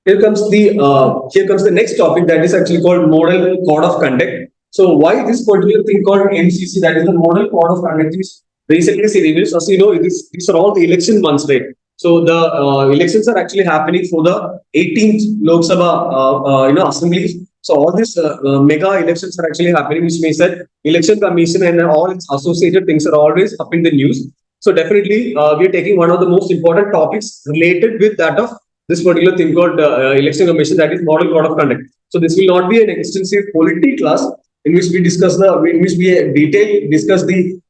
Here comes the next topic, that is actually called Model Code of Conduct. So why this particular thing called MCC, that is the Model Code of Conduct, is recently seen. As you know, these are all the election months, right? So the elections are actually happening for the 18th Lok Sabha assemblies. So all these mega elections are actually happening, which means that election commission and all its associated things are always up in the news. So definitely, we are taking one of the most important topics related with that of this particular thing called election commission, that is model code of conduct. So this will not be an extensive polity class in which we discuss the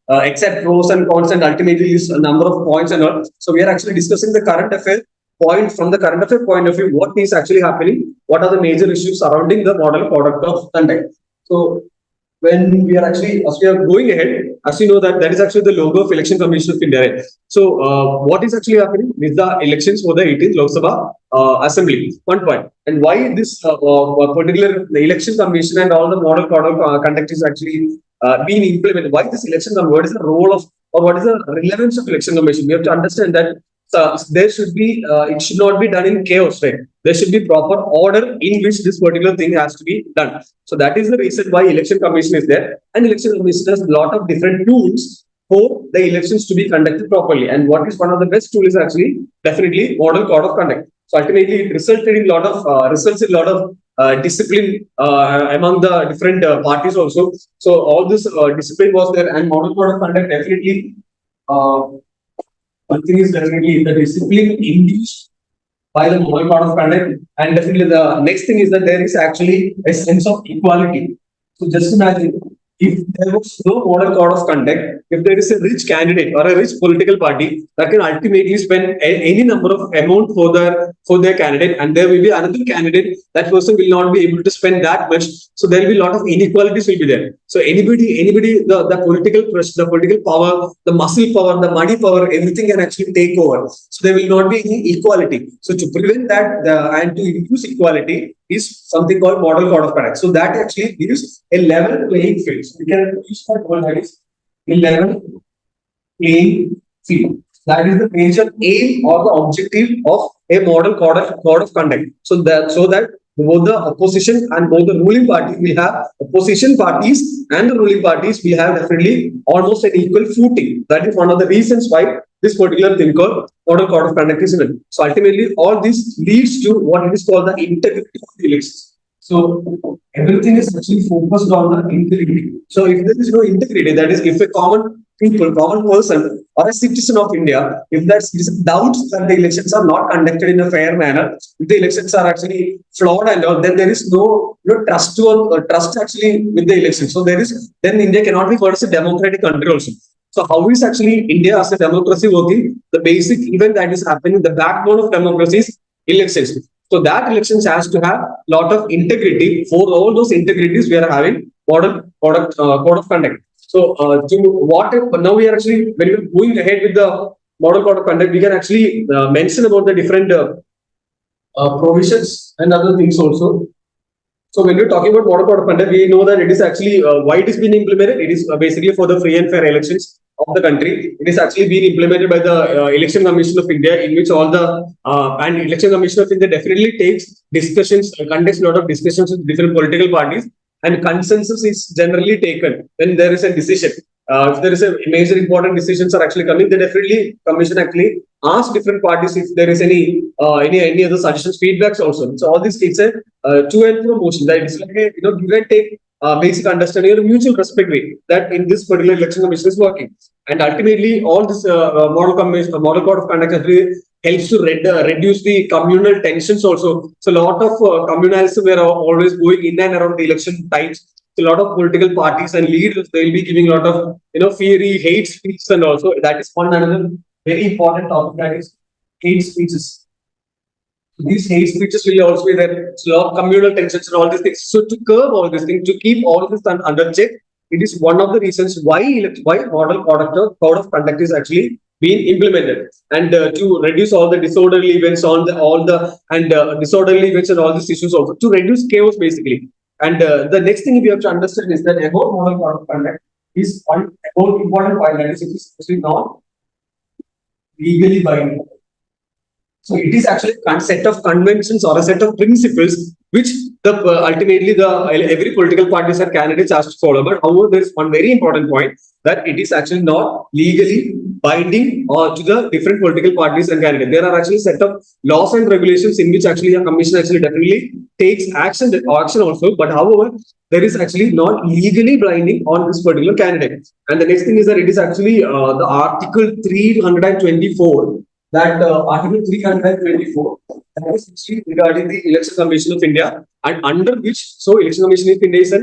exact pros and cons and ultimately use a number of points and all. So we are actually discussing the current affair point from the current affair point of view, what is actually happening, what are the major issues surrounding the model product of conduct. So when we are actually, as we are going ahead, as you know that is actually the logo of Election Commission of India. Right? So what is actually happening is the elections for the 18th Lok Sabha Assembly. One point, and why this particular the Election Commission and all the model code of conduct is actually being implemented. Why this election? What is the role of, or what is the relevance of Election Commission? We have to understand that there should be it should not be done in chaos, right? There should be proper order in which this particular thing has to be done. So that is the reason why election commission is there, and election commission has a lot of different tools for the elections to be conducted properly. And what is one of the best tools is actually definitely model code of conduct. So ultimately, it resulted in a lot of results in a lot of discipline among the different parties also. So all this discipline was there, and model code of conduct definitely. One thing is definitely the discipline induced by the model code of conduct, and definitely the next thing is that there is actually a sense of equality. So just imagine if there was no model code of conduct, if there is a rich candidate or a rich political party that can ultimately spend any number of amount for their candidate, and there will be another candidate, that person will not be able to spend that much. So there will be a lot of inequalities will be there. So anybody, the political pressure, the political power, the muscle power, the money power, everything can actually take over. So there will not be any equality. So to prevent that and to induce equality is something called model code of conduct. So that actually gives a level playing field. So we can use that word, that is a level playing field. That is the major aim or the objective of a model code of conduct. So that both the opposition and both the ruling party will have, opposition parties and the ruling parties will have definitely almost an equal footing. That is one of the reasons why this particular thing called model code of conduct is in. So ultimately, all this leads to what it is called the integrity of the elections. So everything is actually focused on the integrity. So if there is no integrity, that is, if a common person or a citizen of India, if that citizen doubts that the elections are not conducted in a fair manner, if the elections are actually flawed and all, then there is no trust actually with the election. So then India cannot be called as a democratic country also. So how is actually India as a democracy working? The basic event that is happening, the backbone of democracy is elections. So that elections has to have a lot of integrity. For all those integrities, we are having code of conduct. So now we are actually, when we are going ahead with the model code of conduct, we can actually mention about the different provisions and other things also. So when we're talking about model code of conduct, we know that it is actually why it is being implemented. It is basically for the free and fair elections of the country. It is actually being implemented by the Election Commission of India, in which all the and Election Commission of India definitely takes discussions, conducts a lot of discussions with different political parties, and consensus is generally taken when there is a decision. If there is a major important decisions are actually coming, then definitely commission actually ask different parties if there is any other suggestions, feedbacks also. So all this it's a to and fro motion. That is like a give and take basic understanding or mutual respect way that in this particular election commission is working. And ultimately, all this model code of conduct actually helps to reduce the communal tensions also. So a lot of communalism were always going in and around the election times. So a lot of political parties and leaders, they will be giving a lot of fiery hate speeches, and also that is one another very important topic, that is hate speeches. These hate speeches will also be there. So a lot of communal tensions and all these things. So to curb all these things, to keep all this under check, it is one of the reasons why model code of conduct is actually being implemented, and to reduce all the disorderly events, disorderly events and all these issues also, to reduce chaos basically. And the next thing we have to understand is that about model code of conduct is one about important point, that is it is actually not legally binding. So it is actually a set of conventions or a set of principles which the ultimately the every political parties or candidates has to follow. But however, there is one very important point that it is actually not legally binding or to the different political parties and candidates. There are actually set of laws and regulations in which actually a commission actually definitely takes action also. But however, there is actually not legally binding on this particular candidate. And the next thing is that it is actually the Article 324, that Article 324, that is actually regarding the Election Commission of India, and under which, so Election Commission of India is a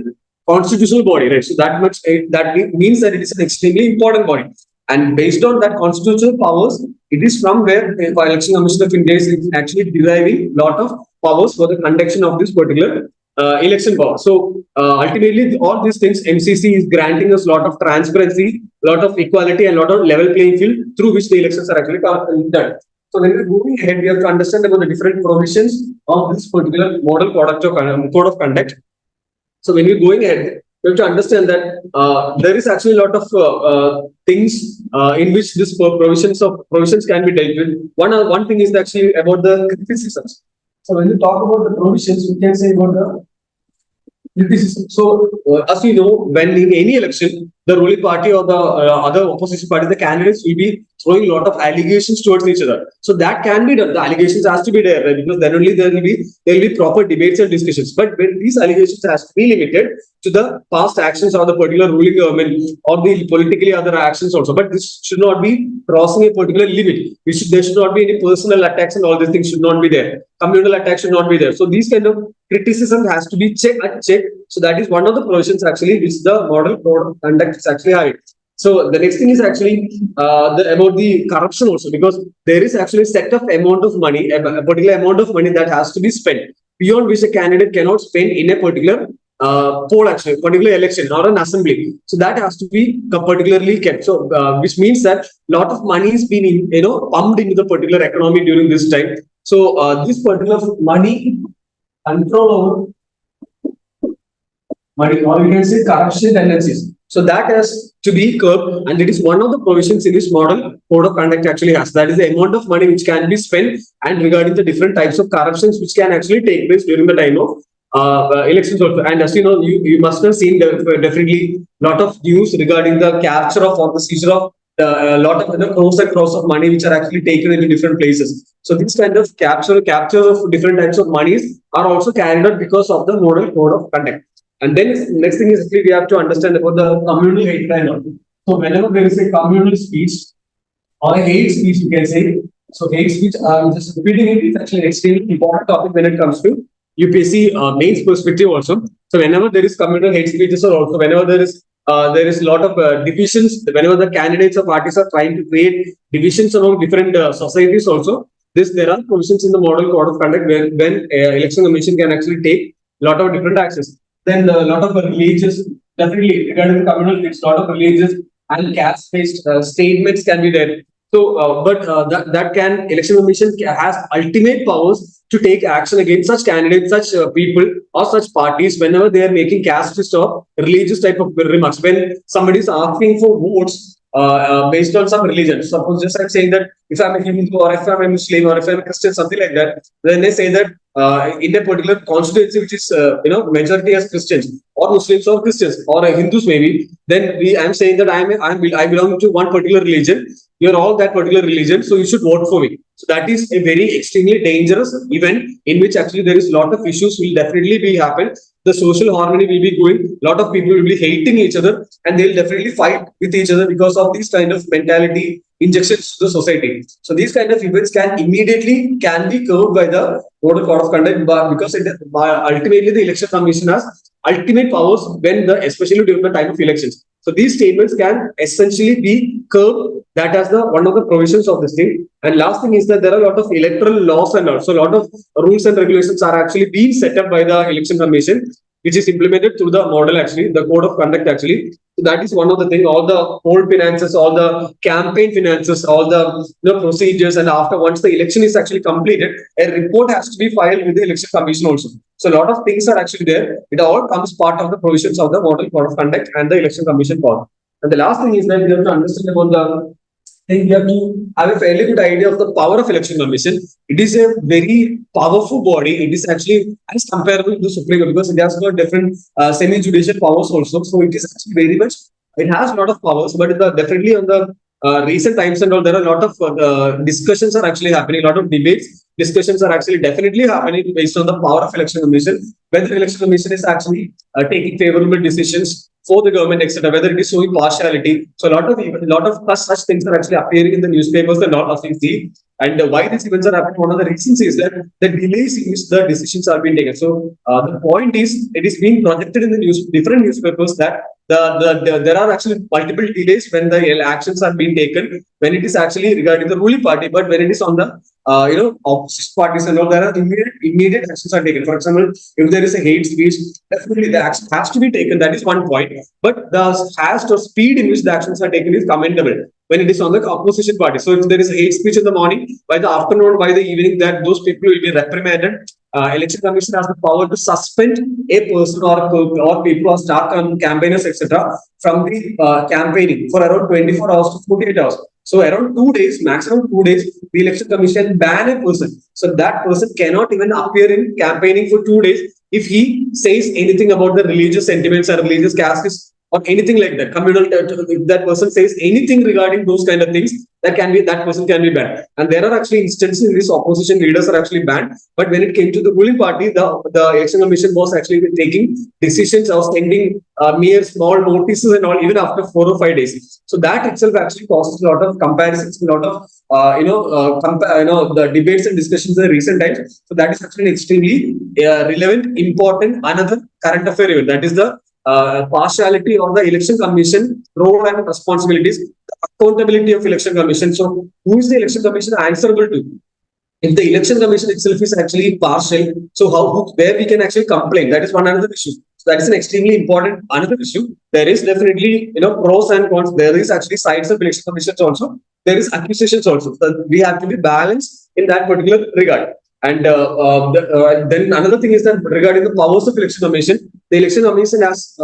constitutional body, right? So that much that means that it is an extremely important body. And based on that constitutional powers, it is from where the Election Commission of India is actually deriving a lot of powers for the conduction of this particular election power. So ultimately, all these things, MCC is granting us a lot of transparency, a lot of equality, and a lot of level playing field through which the elections are actually done. So when we're moving ahead, we have to understand about the different provisions of this particular model code of conduct. So when we're going ahead, we have to understand that there is actually a lot of things in which this provisions can be dealt with. One thing is actually about the criticisms. So when we talk about the provisions, we can say about the criticism. So as we know, when in any election, the ruling party or the other opposition party, the candidates will be throwing a lot of allegations towards each other. So that can be done. The allegations has to be there, right? Because then only there will be proper debates and discussions. But when these allegations has to be limited to the past actions of the particular ruling government or the politically other actions also. But this should not be crossing a particular limit. There should not be any personal attacks and all these things should not be there. Communal attacks should not be there. So these kind of criticism has to be checked. So that is one of the provisions actually which the model code of conduct is actually having. So the next thing is actually about the corruption also, because there is actually a set of amount of money, a particular amount of money that has to be spent, beyond which a candidate cannot spend in a particular poll, actually, particular election or an assembly. So that has to be particularly kept. So which means that a lot of money is being pumped into the particular economy during this time. So this particular money control over money, or you can say corruption tendencies. So that has to be curbed, and it is one of the provisions in this model code of conduct actually has. That is the amount of money which can be spent, and regarding the different types of corruptions which can actually take place during the time of elections also. And as you know, you must have seen definitely a lot of news regarding the capture of or the seizure of a lot of crores and crores of money which are actually taken into different places. So these kind of capture of different types of monies are also carried out because of the model code of conduct. And then next thing is we have to understand about the communal hate crime. So whenever there is a communal speech or a hate speech, you can say. So hate speech, just repeating it, is actually an extremely important topic when it comes to UPSC mains perspective also. So whenever there is communal hate speeches, or also whenever there is a lot of divisions, whenever the candidates or parties are trying to create divisions among different societies also, there are provisions in the model code of conduct where when election commission can actually take a lot of different actions. Then a lot of religious, definitely regarding the communal, it's a lot of religious and caste-based statements can be there. So, that election commission has ultimate powers to take action against such candidates, such people, or such parties whenever they are making casteist or religious type of remarks. When somebody is asking for votes based on some religion, suppose just I'm saying that if I'm a Hindu or if I'm a Muslim or if I'm a Christian, something like that, then they say that in a particular constituency which is majority as Christians or Muslims or Christians or Hindus maybe, then I'm saying that I belong to one particular religion. You're all that particular religion, so you should vote for me. So that is a very extremely dangerous event in which actually there is a lot of issues will definitely be happen. The social harmony will be going. A lot of people will be hating each other, and they'll definitely fight with each other because of these kind of mentality injections to the society. So these kind of events can be curbed by the model code of conduct, because ultimately the election commission has ultimate powers especially during the time of elections. So these statements can essentially be curbed. That is one of the provisions of this thing. And last thing is that there are a lot of electoral laws and also a lot of rules and regulations are actually being set up by the election commission, which is implemented through the model actually, the code of conduct actually. So that is one of the things, all the poll finances, all the campaign finances, all the procedures, and after once the election is actually completed, a report has to be filed with the election commission also. So a lot of things are actually there. It all comes part of the provisions of the model code of conduct and the election commission power. And the last thing is that we have to understand about the think we have to have a fairly good idea of the power of election commission. It is a very powerful body. It is actually as comparable to the Supreme Court because it has got different semi-judicial powers also. So it is actually very much. It has a lot of powers, but definitely on the recent times and all, there are a lot of discussions are actually happening. A lot of debates, discussions are actually definitely happening based on the power of election commission. Whether election commission is actually taking favorable decisions for the government, etc. Whether it is showing partiality. So a lot of such things are actually appearing in the newspapers and all of things. And why these events are happening? One of the reasons is that the delays in which the decisions are being taken. So the point is, it is being projected in the different newspapers that there are actually multiple delays when the actions are being taken when it is actually regarding the ruling party, but when it is on the opposition parties and all, there are immediate actions are taken. For example, if there is a hate speech, definitely the action has to be taken. That is one point. But the fast or speed in which the actions are taken is commendable when it is on the opposition party. So if there is a hate speech in the morning, by the afternoon, by the evening, that those people will be reprimanded. Election Commission has the power to suspend a person or people or start campaigners, etc., from the campaigning for around 24 hours to 48 hours. So around 2 days, maximum 2 days, the Election Commission ban a person. So that person cannot even appear in campaigning for 2 days if he says anything about the religious sentiments or religious caste or anything like that. Communal, if that person says anything regarding those kind of things, that person can be banned. And there are actually instances in which opposition leaders are actually banned. But when it came to the ruling party, the election commission was actually taking decisions of sending mere small notices and all, even after 4 or 5 days. So that itself actually causes a lot of comparisons, a lot of the debates and discussions in the recent times. So that is actually an extremely relevant, important, another current affair event. That is the partiality of the election commission role and responsibilities, the accountability of election commission. So who is the election commission answerable to? If the election commission itself is actually partial, so where we can actually complain? That is one another issue. So that is an extremely important another issue. There is definitely pros and cons. There is actually sides of election commissions also. There is accusations also. So we have to be balanced in that particular regard. And then another thing is that regarding the powers of election commission, the election commission has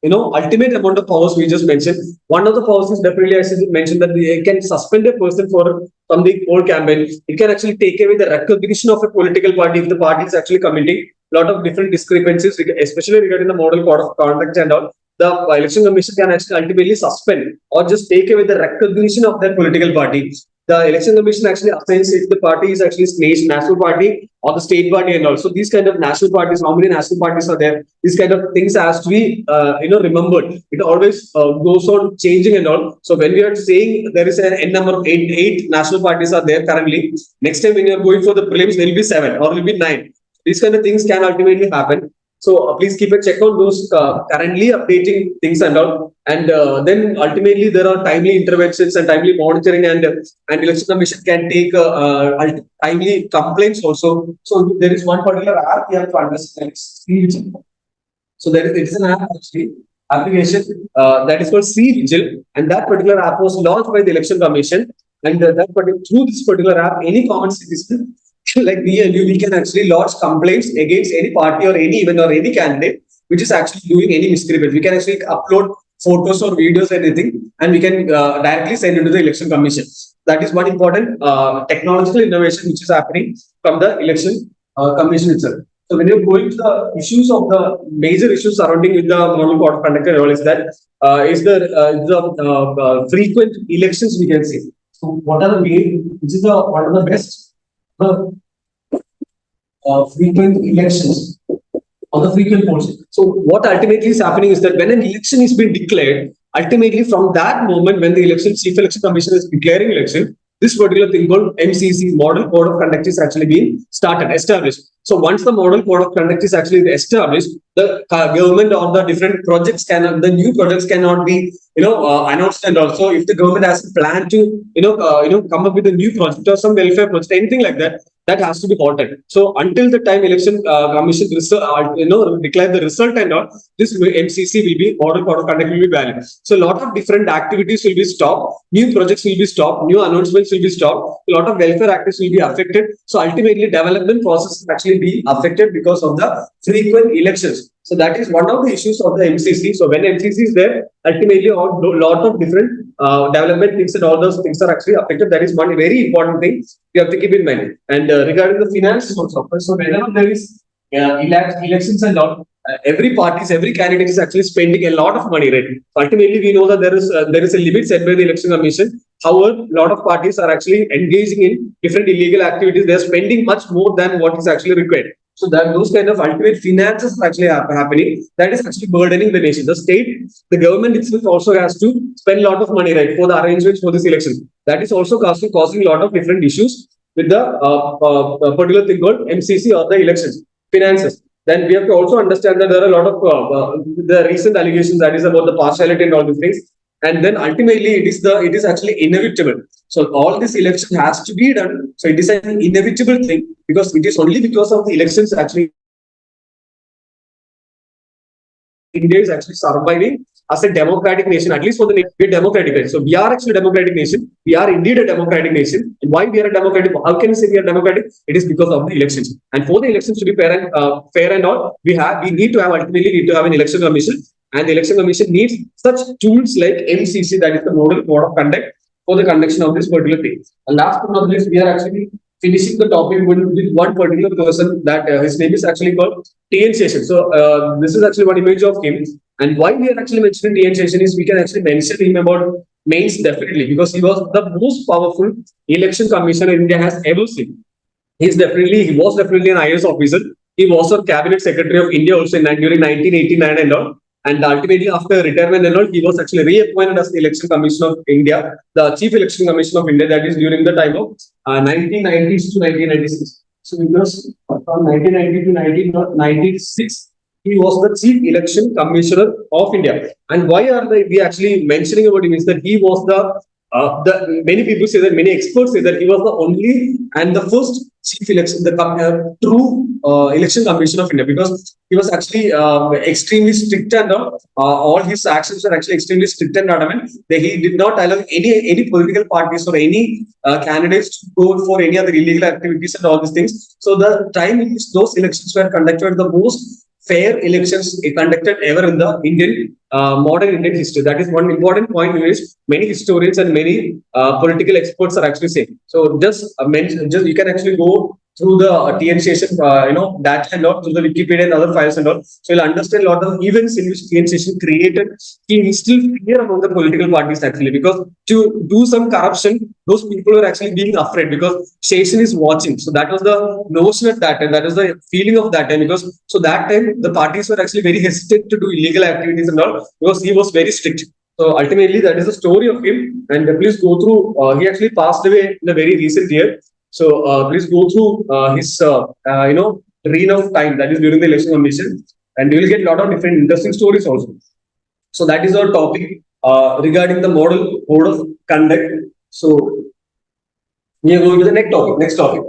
ultimate amount of powers we just mentioned. One of the powers is definitely, as I mentioned, that it can suspend a person from the whole campaign. It can actually take away the recognition of a political party if the party is actually committing a lot of different discrepancies, especially regarding the model code of conduct and all. The election commission can actually ultimately suspend or just take away the recognition of that political party. The election commission actually assigns if the party is actually national party or the state party and also these kind of national parties, how many national parties are there? These kind of things has to be remembered. It always goes on changing and all. So when we are saying there is an n number of eight national parties are there currently, next time when you are going for the prelims, there will be 7 or will be 9. These kind of things can ultimately happen. So please keep a check on those currently updating things and all. And then ultimately there are timely interventions and timely monitoring, and election commission can take timely complaints also. So there is one particular app we have to understand. So it is an app actually application that is called C-Vigil, and that particular app was launched by the election commission. And through this particular app, any common citizen like me and you, we can actually lodge complaints against any party or any event or any candidate which is actually doing any miscreant. We can actually upload photos or videos, anything, and we can directly send it to the election commission. That is one important technological innovation which is happening from the election commission itself. So when you're going to the issues of the major issues surrounding with the model code of conduct and all, is that the frequent elections we can see. So what are the main? Which is one of the best frequent elections or the frequent polls. So what ultimately is happening is that when an election is being declared, ultimately from that moment when the Chief Election Commission is declaring election, this particular thing called MCC, Model Code of Conduct, is actually being established. So once the Model Code of Conduct is actually established, the government or the different projects the new projects cannot be announced. And also, if the government has a plan to come up with a new project or some welfare project, anything like that, that has to be halted. So until the time election commission declare the result and all, this MCC will be, Model Code of Conduct will be valid. So a lot of different activities will be stopped, new projects will be stopped, new announcements will be stopped, a lot of welfare activities will be affected. So ultimately, development process is actually actually be affected because of the frequent elections. So that is one of the issues of the MCC. So when MCC is there, ultimately a lot of different development things and all those things are actually affected. That is one very important thing you have to keep in mind. And regarding the finance also, so whenever there is elections and all, every parties, every candidate is actually spending a lot of money, right? Ultimately, we know that there is a limit set by the election commission. However, a lot of parties are actually engaging in different illegal activities. They are spending much more than what is actually required. So that those kind of ultimate finances are actually happening. That is actually burdening the nation. The state, the government itself also has to spend a lot of money, right, for the arrangements for this election. That is also causing a lot of different issues with the particular thing called MCC or the elections finances. Then we have to also understand that there are a lot of the recent allegations that is about the partiality and all these things. And then ultimately it is actually inevitable. So all this election has to be done. So it is an inevitable thing because it is only because of the elections actually India is actually surviving as a democratic nation, at least for the nation, we're democratic. Right? So we are actually a democratic nation. We are indeed a democratic nation. And why we are a democratic? How can we say we are democratic? It is because of the elections. And for the elections to be fair and all, we need to have ultimately need to have an election commission. And the election commission needs such tools like MCC, that is the model code of conduct for the conduction of this particular thing. And last but not least, we are actually finishing the topic with one particular person that his name is actually called TN Session. So this is actually one image of him. And why we are actually mentioning TN Session is we can actually mention him about mains definitely because he was the most powerful election commissioner India has ever seen. He was definitely an IAS officer. He was a cabinet secretary of India also during 1989 and all. And ultimately, after retirement and all, he was actually reappointed as the Election Commission of India, the Chief Election Commission of India. That is during the time of 1990s to 1996. So it was from 1990 to 1996. He was the Chief Election Commissioner of India. And why are we actually mentioning about him is that he was the many people say that many experts say that he was the only and the first chief election, the true election commission of India, because he was actually extremely strict and all his actions were actually extremely strict and adamant. He did not allow any political parties or any candidates to go for any other illegal activities and all these things. So the time in which those elections were conducted, the most fair elections conducted ever in the Indian modern Indian history. That is one important point which many historians and many political experts are actually saying. So just you can actually go through the TN station, data and all, through the Wikipedia and other files and all. So you'll understand a lot of events in which TN station created. He instilled fear among the political parties actually, because to do some corruption, those people were actually being afraid because station is watching. So that was the notion at that time. That was the feeling of that time, because so that time the parties were actually very hesitant to do illegal activities and all because he was very strict. So ultimately, that is the story of him. And please go through. He actually passed away in a very recent year. So please go through his reign of time, that is during the election commission, and you will get a lot of different interesting stories also. So that is our topic regarding the model code of conduct. So we are going to the next topic.